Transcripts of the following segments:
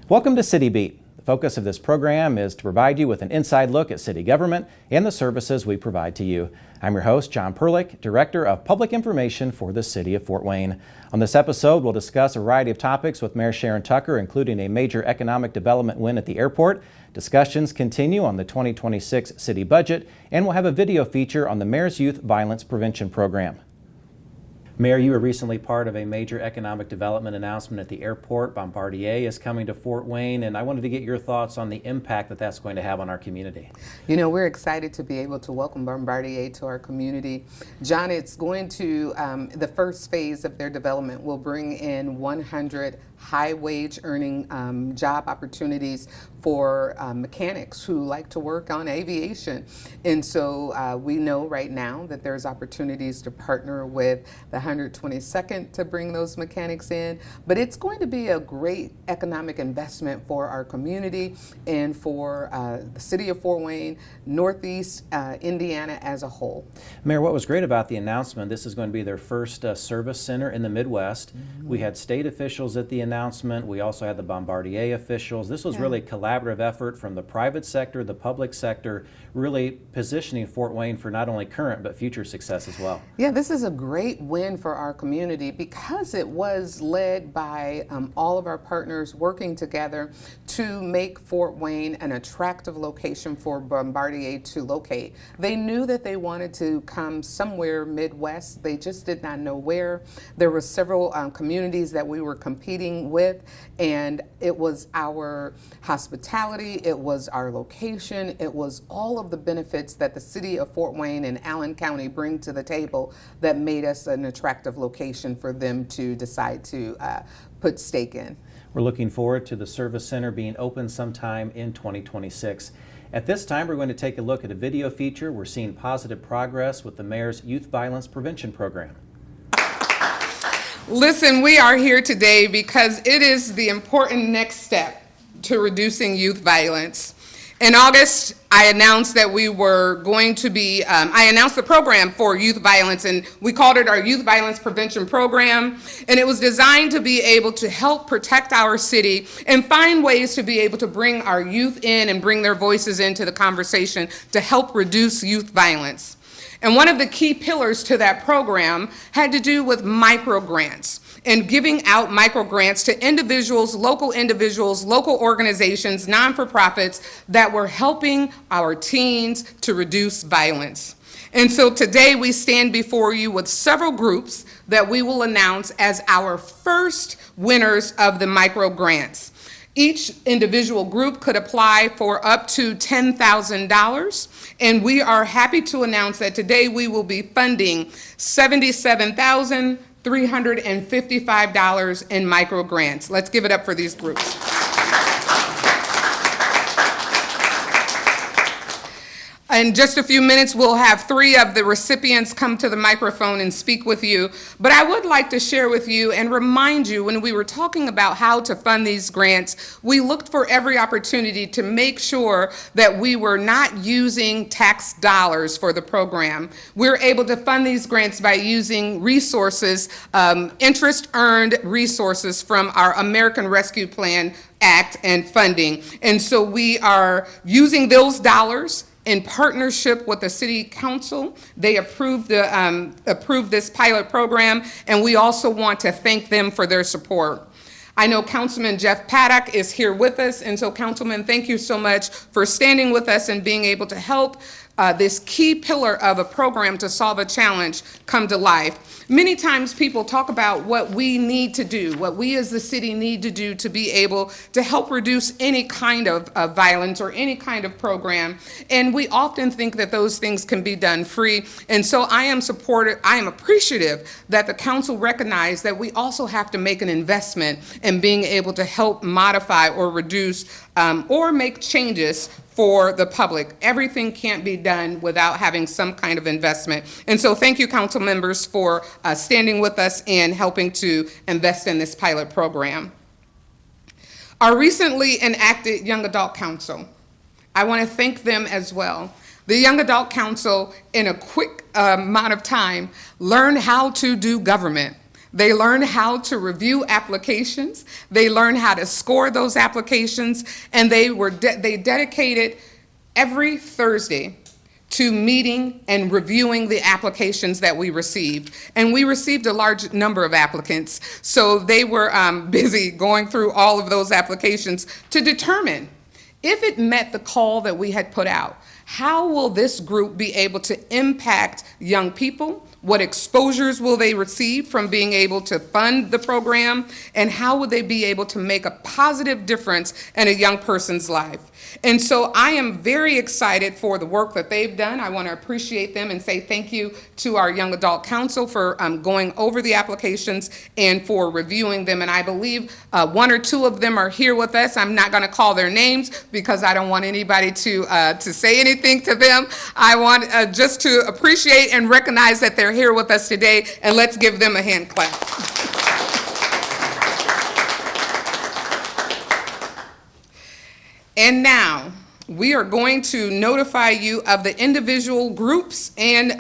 Welcome to City Beat. The focus of this program is to provide you with an inside look at city government and the services we provide to you. I'm your host, John Perlich, Director of Public Information for the City of Fort Wayne. On this episode, we'll discuss a variety of topics with Mayor Sharon Tucker, including a major economic development win at the airport. Discussions continue on the 2026 city budget, and we'll have a video feature on the Mayor's Youth Violence Prevention Program. Mayor, you were recently part of a major economic development announcement at the airport. Bombardier is coming to Fort Wayne, and I wanted to get your thoughts on the impact that that's going to have on our community. You know, we're excited to be able to welcome Bombardier to our community. John, it's going to, the first phase of their development will bring in 100 high wage earning job opportunities for mechanics who like to work on aviation. And so we know right now that there's opportunities to partner with the 122nd to bring those mechanics in. But it's going to be a great economic investment for our community and for the city of Fort Wayne, Northeast Indiana as a whole. Mayor, what was great about the announcement, this is going to be their first service center in the Midwest. Mm-hmm. We had state officials at the announcement. We also had the Bombardier officials. This was really a collaborative effort from the private sector, the public sector, really positioning Fort Wayne for not only current but future success as well. Yeah, this is a great win for our community because it was led by all of our partners working together to make Fort Wayne an attractive location for Bombardier to locate. They knew that they wanted to come somewhere Midwest. They just did not know where. There were several communities that we were competing with, and it was our hospitality, it was our location, it was all of the benefits that the city of Fort Wayne and Allen County bring to the table that made us an attractive location for them to decide to put stake in. We're looking forward to the service center being open sometime in 2026. At this time, we're going to take a look at a video feature. We're seeing positive progress with the Mayor's Youth Violence Prevention Program. Listen, we are here today because it is the important next step to reducing youth violence. In August, I announced that we were going to be, I announced the program for youth violence, and we called it our Youth Violence Prevention Program. And it was designed to be able to help protect our city and find ways to be able to bring our youth in and bring their voices into the conversation to help reduce youth violence. And one of the key pillars to that program had to do with micro grants and giving out micro grants to individuals, local organizations, non-for-profits that were helping our teens to reduce violence. And so today we stand before you with several groups that we will announce as our first winners of the micro grants. Each individual group could apply for up to $10,000, and we are happy to announce that today we will be funding $77,355 in micro grants. Let's give it up for these groups. In just a few minutes, we'll have 3 of the recipients come to the microphone and speak with you. But I would like to share with you and remind you, when we were talking about how to fund these grants, we looked for every opportunity to make sure that we were not using tax dollars for the program. We're able to fund these grants by using resources, interest-earned resources from our American Rescue Plan Act and funding. And so we are using those dollars in partnership with the City Council. They approved this pilot program, and we also want to thank them for their support. I know Councilman Jeff Paddock is here with us, and so Councilman, thank you so much for standing with us and being able to help this key pillar of a program to solve a challenge come to life. Many times people talk about what we need to do, what we as the city need to do to be able to help reduce any kind of violence or any kind of program. And we often think that those things can be done free. And so I am appreciative that the council recognized that we also have to make an investment in being able to help modify or reduce or make changes for the public. Everything can't be done without having some kind of investment. And so thank you, council members, for standing with us and helping to invest in this pilot program. Our recently enacted Young Adult Council, I want to thank them as well. The Young Adult Council, in a quick amount of time, learned how to do government. They learned how to review applications. They learned how to score those applications, and they dedicated every Thursday to meeting and reviewing the applications that we received. And we received a large number of applicants, so they were busy going through all of those applications to determine if it met the call that we had put out. How will this group be able to impact young people? What exposures will they receive from being able to fund the program? And how would they be able to make a positive difference in a young person's life? And so I am very excited for the work that they've done. I want to appreciate them and say thank you to our Young Adult Council for going over the applications and for reviewing them. And I believe one or two of them are here with us. I'm not going to call their names because I don't want anybody to say anything to them. I want just to appreciate and recognize that they're here with us today, and let's give them a hand clap. And now, we are going to notify you of the individual groups and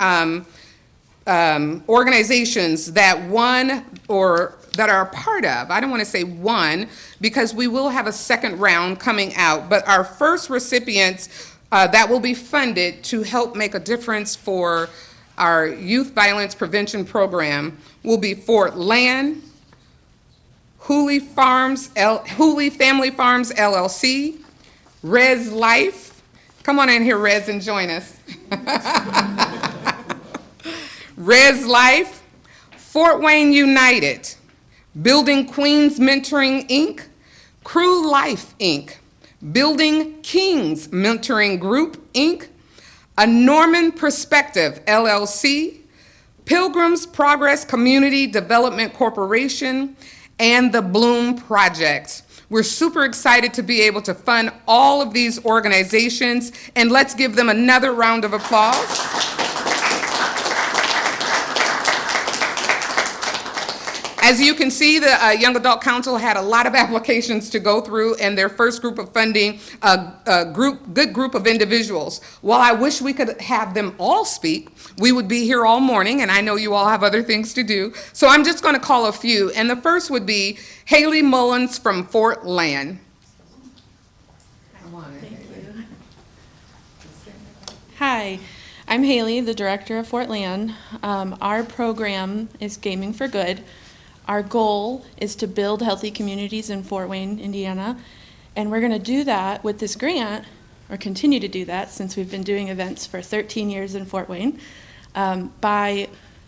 organizations that won or that are a part of. I don't want to say one, because we will have a second round coming out, but our first recipients that will be funded to help make a difference for our youth violence prevention program will be Fort Land, Hooley Family Farms LLC, Res Life. Come on in here, Res, and join us. Res Life, Fort Wayne United, Building Queens Mentoring, Inc., Crew Life, Inc., Building Kings Mentoring Group, Inc., A Norman Perspective, LLC, Pilgrims Progress Community Development Corporation, and the Bloom Project. We're super excited to be able to fund all of these organizations, and let's give them another round of applause. As you can see, the Young Adult Council had a lot of applications to go through, and their first group of funding, a good group of individuals. While I wish we could have them all speak, we would be here all morning, and I know you all have other things to do. So I'm just going to call a few, and the first would be Haley Mullins from Fort Land. Thank you. Hi, I'm Haley, the director of Fort Land. Our program is Gaming for Good. Our goal is to build healthy communities in Fort Wayne, Indiana, and we're going to do that with this grant, or continue to do that since we've been doing events for 13 years in Fort Wayne, by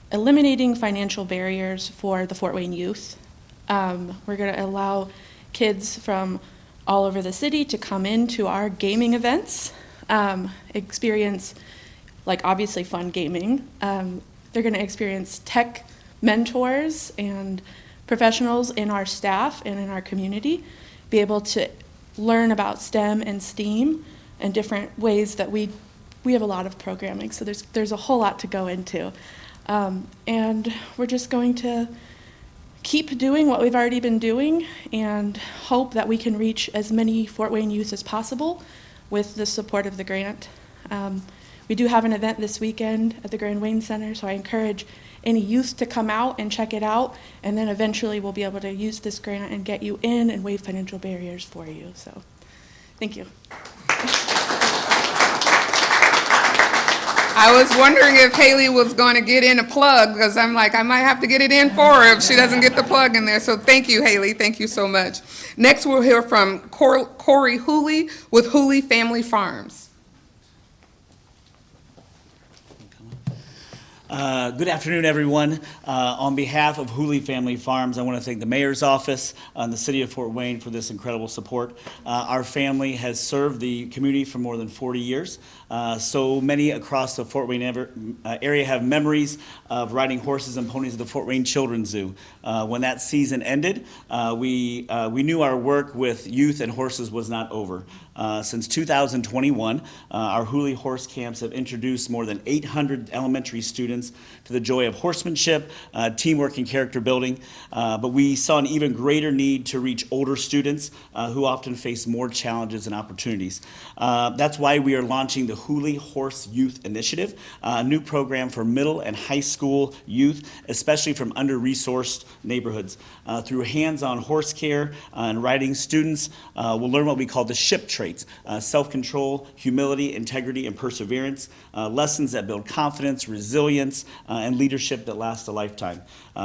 eliminating financial barriers for the Fort Wayne youth. We're going to allow kids from all over the city to come into our gaming events, experience, like, obviously fun gaming. They're going to experience tech mentors and professionals in our staff and in our community, be able to learn about STEM and STEAM and different ways that we have a lot of programming, so there's a whole lot to go into. And we're just going to keep doing what we've already been doing and hope that we can reach as many Fort Wayne youth as possible with the support of the grant. We do have an event this weekend at the Grand Wayne Center, so I encourage any youth to come out and check it out, and then eventually we'll be able to use this grant and get you in and waive financial barriers for you. So, thank you. I was wondering if Haley was going to get in a plug, because I'm like, I might have to get it in for her if she doesn't get the plug in there. So thank you, Haley. Thank you so much. Next, we'll hear from Corey Hooley with Hooley Family Farms. Good afternoon, everyone. On behalf of Hooley Family Farms, I want to thank the Mayor's Office and the City of Fort Wayne for this incredible support. Our family has served the community for more than 40 years. So many across the Fort Wayne area have memories of riding horses and ponies at the Fort Wayne Children's Zoo. When that season ended, we knew our work with youth and horses was not over. Since 2021, our Hooley Horse Camps have introduced more than 800 elementary students to the joy of horsemanship, teamwork, and character building. But we saw an even greater need to reach older students who often face more challenges and opportunities. That's why we are launching the Hooley Horse Youth Initiative, a new program for middle and high school youth, especially from under-resourced neighborhoods. Through hands-on horse care and riding, students will learn what we call the SHIP traits: self-control, humility, integrity, and perseverance, lessons that build confidence, resilience, and leadership that last a lifetime.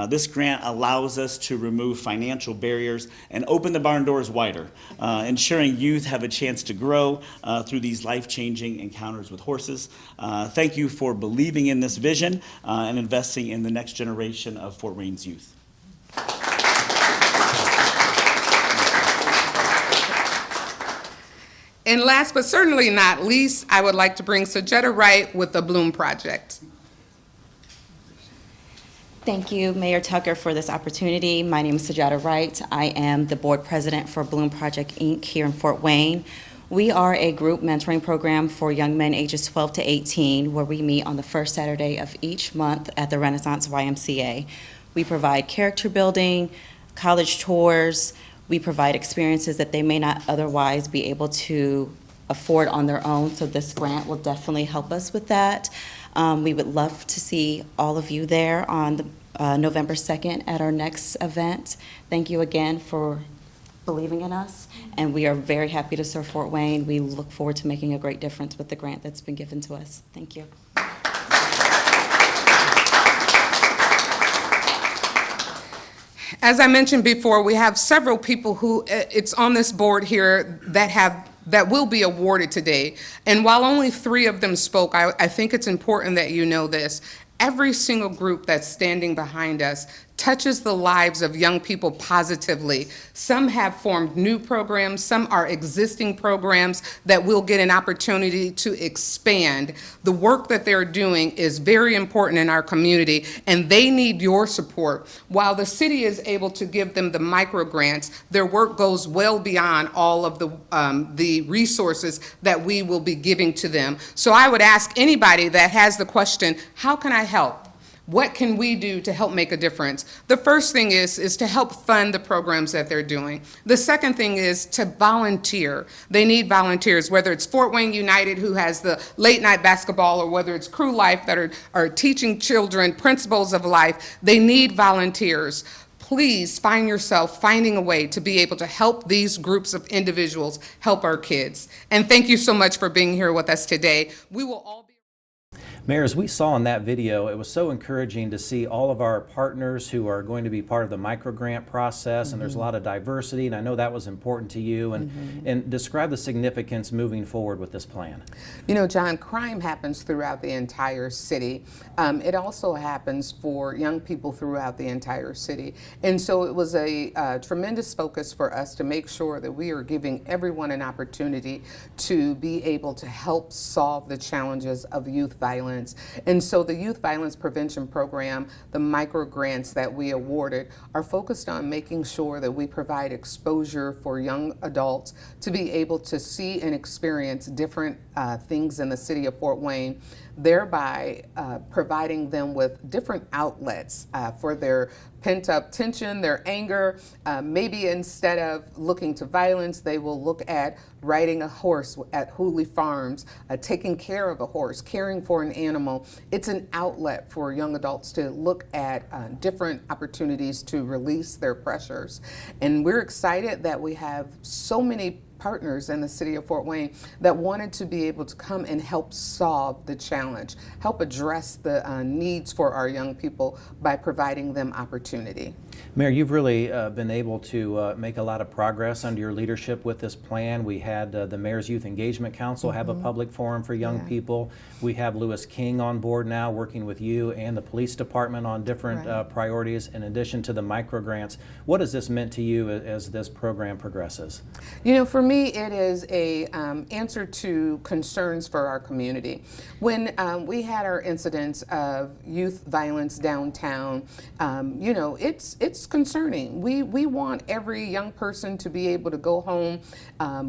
This grant allows us to remove financial barriers and open the barn doors wider, ensuring youth have a chance to grow through these life-changing encounters with horses. Thank you for believing in this vision and investing in the next generation of Fort Wayne's youth. And last but certainly not least, I would like to bring Sajetta Wright with the Bloom Project. Thank you, Mayor Tucker, for this opportunity. My name is Sajetta Wright. I am the board president for Bloom Project, Inc. here in Fort Wayne. We are a group mentoring program for young men ages 12 to 18, where we meet on the first Saturday of each month at the Renaissance YMCA. We provide character building, college tours. We provide experiences that they may not otherwise be able to afford on their own, so this grant will definitely help us with that. We would love to see all of you there on November 2nd at our next event. Thank you again for believing in us, and we are very happy to serve Fort Wayne. We look forward to making a great difference with the grant that's been given to us. Thank you. As I mentioned before, we have several people who it's on this board here that will be awarded today. And while only 3 of them spoke, I think it's important that you know this. Every single group that's standing behind us touches the lives of young people positively. Some have formed new programs, some are existing programs that will get an opportunity to expand. The work that they're doing is very important in our community, and they need your support. While the city is able to give them the micro grants, their work goes well beyond all of the resources that we will be giving to them. So I would ask anybody that has the question, how can I help? What can we do to help make a difference? The first thing is to help fund the programs that they're doing. The second thing is to volunteer. They need volunteers, whether it's Fort Wayne United, who has the late night basketball, or whether it's Crew Life that are teaching children principles of life. They need volunteers. Please find yourself finding a way to be able to help these groups of individuals help our kids. And thank you so much for being here with us today. We will all be Mayor, as we saw in that video, it was so encouraging to see all of our partners who are going to be part of the microgrant process, and there's a lot of diversity, and I know that was important to you. And describe the significance moving forward with this plan. You know, John, crime happens throughout the entire city. It also happens for young people throughout the entire city. And so it was a tremendous focus for us to make sure that we are giving everyone an opportunity to be able to help solve the challenges of youth violence. And so the Youth Violence Prevention Program, the micro grants that we awarded, are focused on making sure that we provide exposure for young adults to be able to see and experience different things in the city of Fort Wayne, thereby providing them with different outlets for their pent-up tension, their anger. Maybe instead of looking to violence, they will look at riding a horse at Hooley Farms, taking care of a horse, caring for an animal. It's an outlet for young adults to look at different opportunities to release their pressures. And we're excited that we have so many partners in the city of Fort Wayne that wanted to be able to come and help solve the challenge, help address the needs for our young people by providing them opportunity. Mayor, you've really been able to make a lot of progress under your leadership with this plan. We had the Mayor's Youth Engagement Council have a public forum for young people. We have Lewis King on board now, working with you and the police department on different priorities, in addition to the micro grants. What has this meant to you as this program progresses? You know, for me, it is a answer to concerns for our community. When we had our incidents of youth violence downtown, you know, it's concerning. We want every young person to be able to go home.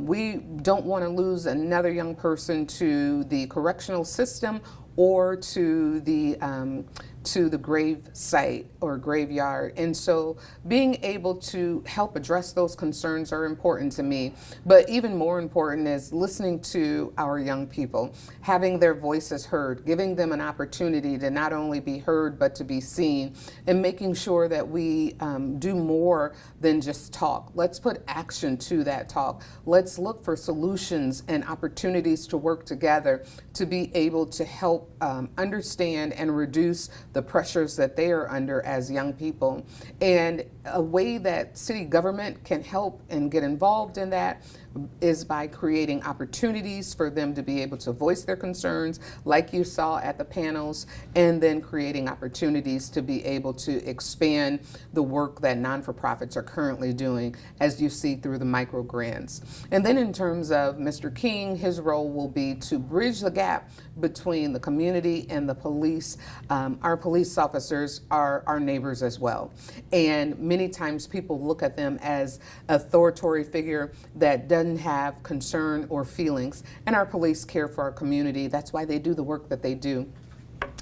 We don't want to lose another young person to the correctional system or to the grave site or graveyard. And so being able to help address those concerns are important to me. But even more important is listening to our young people, having their voices heard, giving them an opportunity to not only be heard but to be seen, and making sure that we do more than just talk. Let's put action to that talk. Let's look for solutions and opportunities to work together to be able to help understand and reduce the pressures that they are under as young people. And a way that city government can help and get involved in that is by creating opportunities for them to be able to voice their concerns, like you saw at the panels, and then creating opportunities to be able to expand the work that non-for-profits are currently doing, as you see through the micro grants. And then in terms of Mr. King, his role will be to bridge the gap between the community and the police. Our police officers are our neighbors as well. And many times people look at them as authoritative figure that doesn't have concern or feelings. And our police care for our community. That's why they do the work that they do.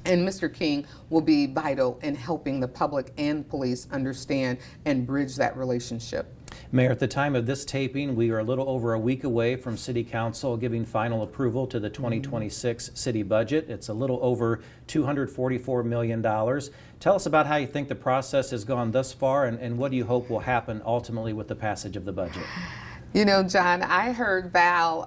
And Mr. King will be vital in helping the public and police understand and bridge that relationship. Mayor, at the time of this taping, we are a little over a week away from City Council giving final approval to the 2026 city budget. It's a little over $244 million. Tell us about how you think the process has gone thus far, and what do you hope will happen ultimately with the passage of the budget? You know, John, I heard Val,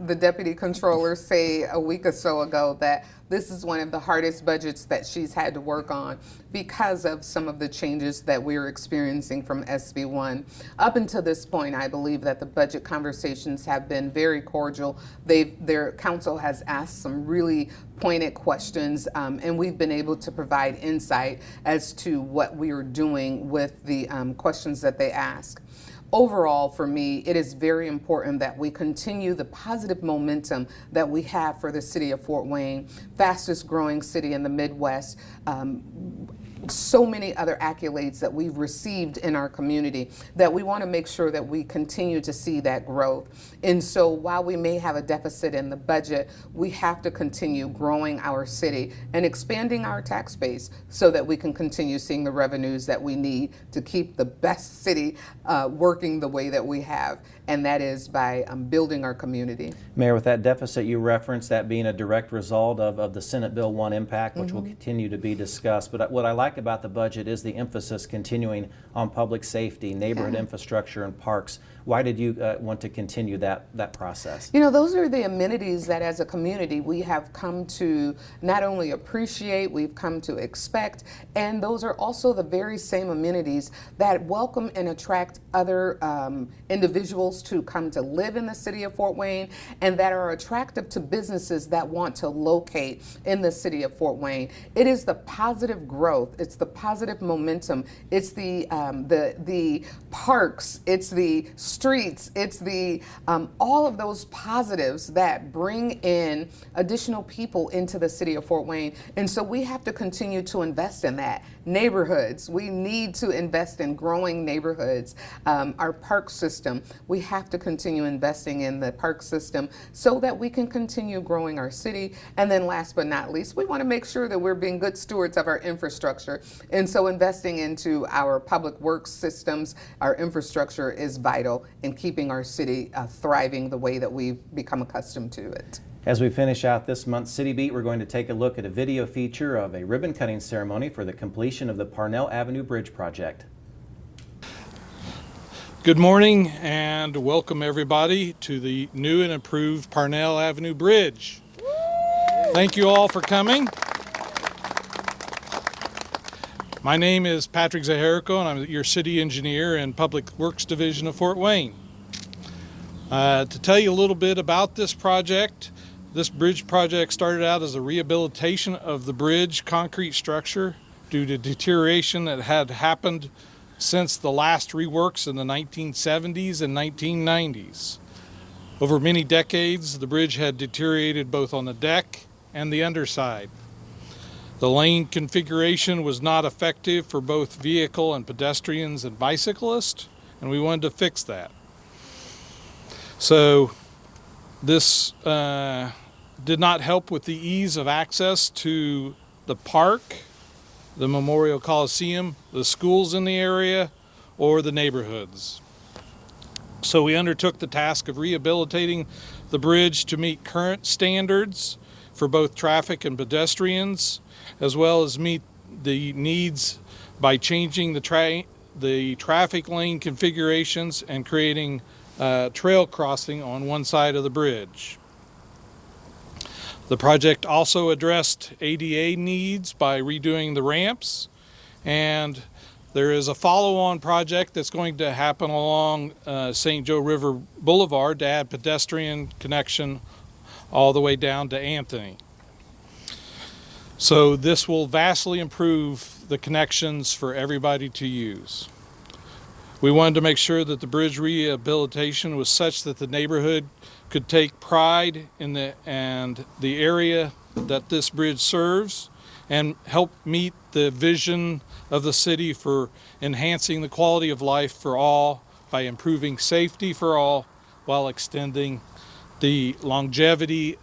the deputy controller, say a week or so ago that this is one of the hardest budgets that she's had to work on because of some of the changes that we're experiencing from SB1. Up until this point, I believe that the budget conversations have been very cordial. Their council has asked some really pointed questions, and we've been able to provide insight as to what we are doing with the questions that they ask. Overall, for me, it is very important that we continue the positive momentum that we have for the city of Fort Wayne, fastest growing city in the Midwest. So many other accolades that we've received in our community that we want to make sure that we continue to see that growth. And so while we may have a deficit in the budget, we have to continue growing our city and expanding our tax base so that we can continue seeing the revenues that we need to keep the best city working the way that we have. And that is by building our community. Mayor, with that deficit you referenced, that being a direct result of the Senate Bill 1 impact, which will continue to be discussed. But what I like about the budget is the emphasis continuing on public safety, neighborhood infrastructure, and parks. Why did you want to continue that process? You know, those are the amenities that as a community we have come to not only appreciate, we've come to expect, and those are also the very same amenities that welcome and attract other individuals to come to live in the city of Fort Wayne, and that are attractive to businesses that want to locate in the city of Fort Wayne. It is the positive growth, it's the positive momentum, it's the parks, it's the streets, it's the all of those positives that bring in additional people into the city of Fort Wayne. And so we have to continue to invest in that. Neighborhoods, we need to invest in growing neighborhoods. Our park system, we have to continue investing in the park system so that we can continue growing our city. And then last but not least, we want to make sure that we're being good stewards of our infrastructure. And so investing into our public works systems, our infrastructure is vital in keeping our city thriving the way that we've become accustomed to it. As we finish out this month's City Beat, we're going to take a look at a video feature of a ribbon cutting ceremony for the completion of the Parnell Avenue Bridge project. Good morning and welcome everybody to the new and improved Parnell Avenue Bridge. Thank you all for coming. My name is Patrick Zaharico and I'm your city engineer in Public Works Division of Fort Wayne. To tell you a little bit about this project, this bridge project started out as a rehabilitation of the bridge concrete structure due to deterioration that had happened since the last reworks in the 1970s and 1990s. Over many decades, the bridge had deteriorated both on the deck and the underside. The lane configuration was not effective for both vehicle and pedestrians and bicyclists, and we wanted to fix that. So this did not help with the ease of access to the park, the Memorial Coliseum, the schools in the area, or the neighborhoods. So we undertook the task of rehabilitating the bridge to meet current standards for both traffic and pedestrians, as well as meet the needs by changing the traffic lane configurations and creating trail crossing on one side of the bridge. The project also addressed ADA needs by redoing the ramps, and there is a follow-on project that's going to happen along St. Joe River Boulevard to add pedestrian connection all the way down to Anthony. So this will vastly improve the connections for everybody to use. We wanted to make sure that the bridge rehabilitation was such that the neighborhood could take pride in the area that this bridge serves and help meet the vision of the city for enhancing the quality of life for all by improving safety for all while extending the longevity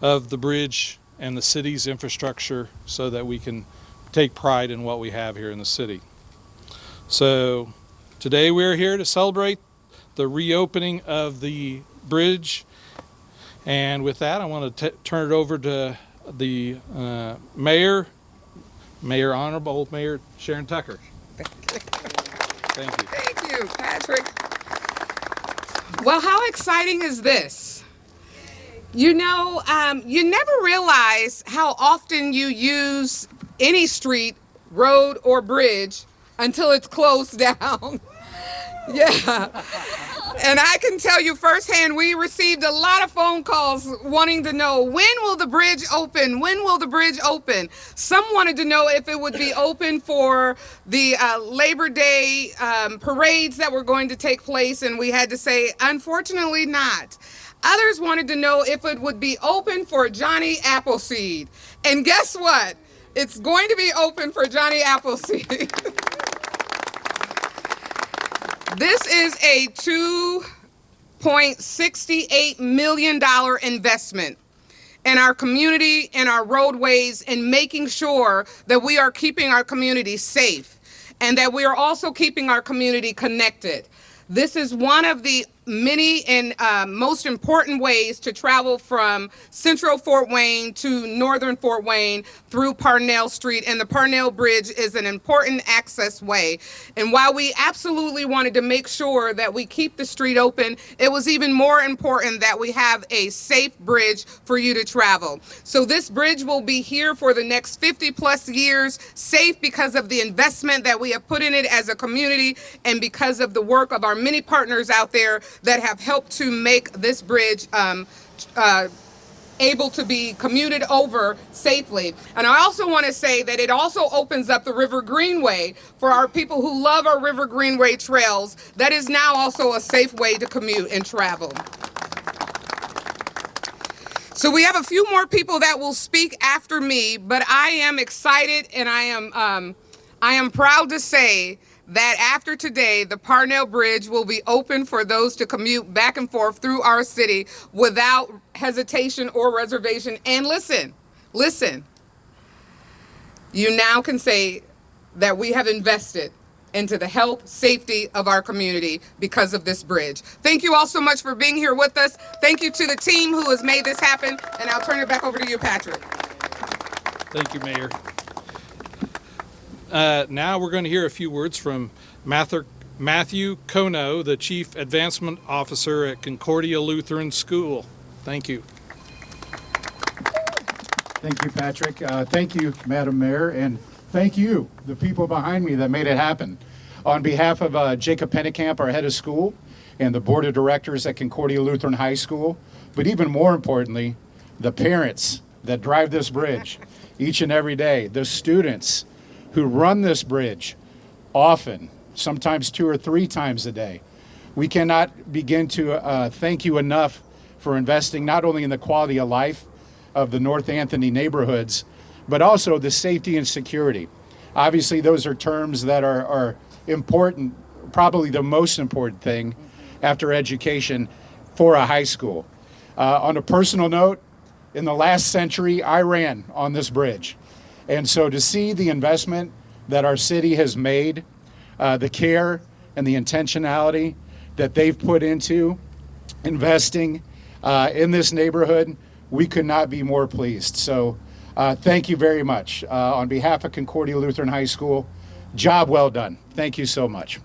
of the bridge and the city's infrastructure so that we can take pride in what we have here in the city. So today we're here to celebrate the reopening of the bridge, and with that I want to turn it over to the Honorable Mayor Sharon Tucker. Thank you. Thank you, Patrick. Well, how exciting is this? You know, you never realize how often you use any street, road, or bridge until it's closed down. Yeah. And I can tell you firsthand, we received a lot of phone calls wanting to know, when will the bridge open? When will the bridge open? Some wanted to know if it would be open for the Labor Day parades that were going to take place, and we had to say, unfortunately not. Others wanted to know if it would be open for Johnny Appleseed. And guess what? It's going to be open for Johnny Appleseed. This is a $2.68 million investment in our community, in our roadways, and making sure that we are keeping our community safe and that we are also keeping our community connected. This is one of the many and most important ways to travel from central Fort Wayne to northern Fort Wayne through Parnell Street, and the Parnell Bridge is an important access way. And while we absolutely wanted to make sure that we keep the street open, it was even more important that we have a safe bridge for you to travel. So this bridge will be here for the next 50 plus years, safe because of the investment that we have put in it as a community and because of the work of our many partners out there that have helped to make this bridge able to be commuted over safely. And I also want to say that it also opens up the River Greenway for our people who love our River Greenway trails. That is now also a safe way to commute and travel. So we have a few more people that will speak after me, but I am excited and I am proud to say that after today, the Parnell Bridge will be open for those to commute back and forth through our city without hesitation or reservation. And listen, you now can say that we have invested into the health, safety of our community because of this bridge. Thank you all so much for being here with us. Thank you to the team who has made this happen, and I'll turn it back over to you, Patrick. Thank you, Mayor. Now we're going to hear a few words from Matthew Kono, the Chief Advancement Officer at Concordia Lutheran School. Thank you. Thank you, Patrick. Thank you, Madam Mayor, and thank you, the people behind me that made it happen. On behalf of Jacob Pennekamp, our head of school, and the board of directors at Concordia Lutheran High School, but even more importantly, the parents that drive this bridge each and every day, the students who run this bridge often, sometimes 2 or 3 times a day. We cannot begin to thank you enough for investing not only in the quality of life of the North Anthony neighborhoods, but also the safety and security. Obviously, those are terms that are important, probably the most important thing after education for a high school. On a personal note, in the last century, I ran on this bridge. And so to see the investment that our city has made, the care and the intentionality that they've put into investing in this neighborhood, we could not be more pleased. So thank you very much. On behalf of Concordia Lutheran High School, job well done. Thank you so much.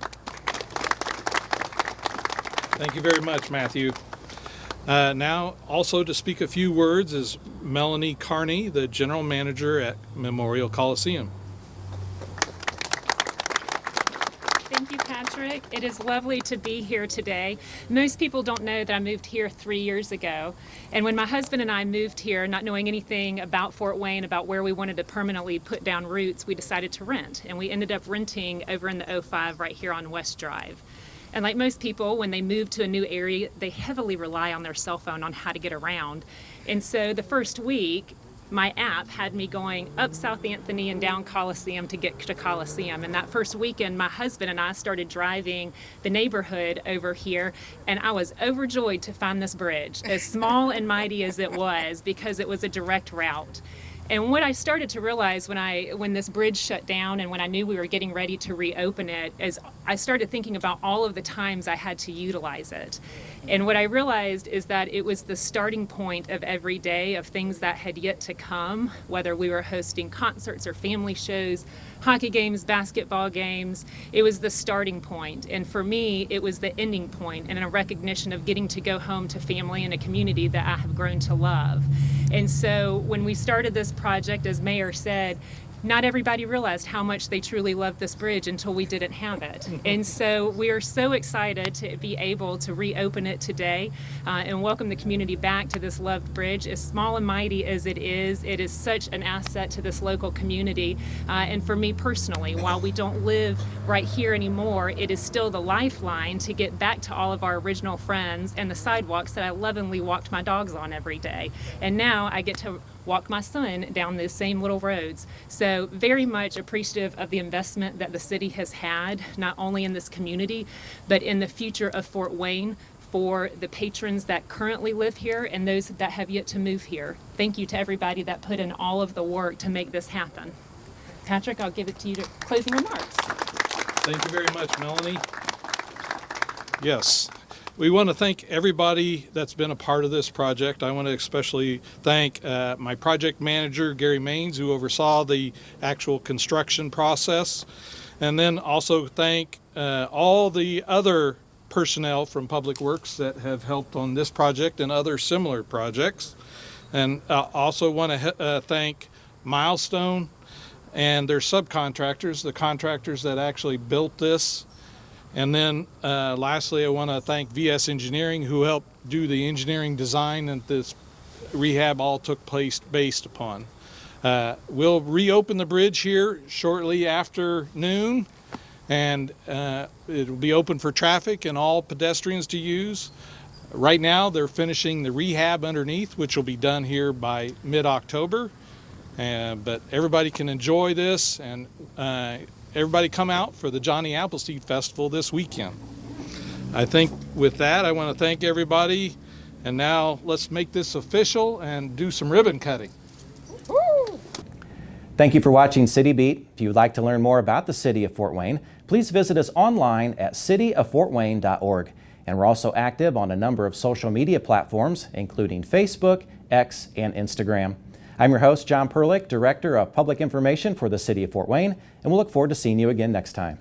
Thank you very much, Matthew. Now, also to speak a few words is Melanie Carney, the General Manager at Memorial Coliseum. Thank you, Patrick. It is lovely to be here today. Most people don't know that I moved here 3 years ago. And when my husband and I moved here, not knowing anything about Fort Wayne, about where we wanted to permanently put down roots, we decided to rent. And we ended up renting over in the O5 right here on West Drive. And like most people, when they move to a new area, they heavily rely on their cell phone on how to get around. And so the first week, my app had me going up South Anthony and down Coliseum to get to Coliseum. And that first weekend, my husband and I started driving the neighborhood over here, and I was overjoyed to find this bridge, as small and mighty as it was, because it was a direct route. And what I started to realize when this bridge shut down and when I knew we were getting ready to reopen it, is I started thinking about all of the times I had to utilize it. And what I realized is that it was the starting point of every day of things that had yet to come, whether we were hosting concerts or family shows, hockey games, basketball games. It was the starting point. And for me, it was the ending point and a recognition of getting to go home to family and a community that I have grown to love. And so when we started this project, as Mayor said, not everybody realized how much they truly loved this bridge until we didn't have it. And so we are so excited to be able to reopen it today and welcome the community back to this loved bridge. As small and mighty as it is such an asset to this local community. And for me personally, while we don't live right here anymore, it is still the lifeline to get back to all of our original friends and the sidewalks that I lovingly walked my dogs on every day. And now I get to walk my son down those same little roads. So very much appreciative of the investment that the city has had, not only in this community, but in the future of Fort Wayne for the patrons that currently live here and those that have yet to move here. Thank you to everybody that put in all of the work to make this happen. Patrick, I'll give it to you to closing remarks. Thank you very much, Melanie. Yes. We want to thank everybody that's been a part of this project. I want to especially thank my project manager, Gary Maines, who oversaw the actual construction process. And then also thank all the other personnel from Public Works that have helped on this project and other similar projects. And also want to thank Milestone and their subcontractors, the contractors that actually built this. And then lastly, I want to thank VS Engineering, who helped do the engineering design that this rehab all took place based upon. We'll reopen the bridge here shortly after noon, and it'll be open for traffic and all pedestrians to use. Right now, they're finishing the rehab underneath, which will be done here by mid-October. But everybody can enjoy this, and everybody come out for the Johnny Appleseed Festival this weekend. I think with that, I want to thank everybody. And now let's make this official and do some ribbon cutting. Thank you for watching City Beat. If you would like to learn more about the City of Fort Wayne, please visit us online at cityoffortwayne.org. And we're also active on a number of social media platforms, including Facebook, X, and Instagram. I'm your host, John Perlich, Director of Public Information for the City of Fort Wayne, and we'll look forward to seeing you again next time.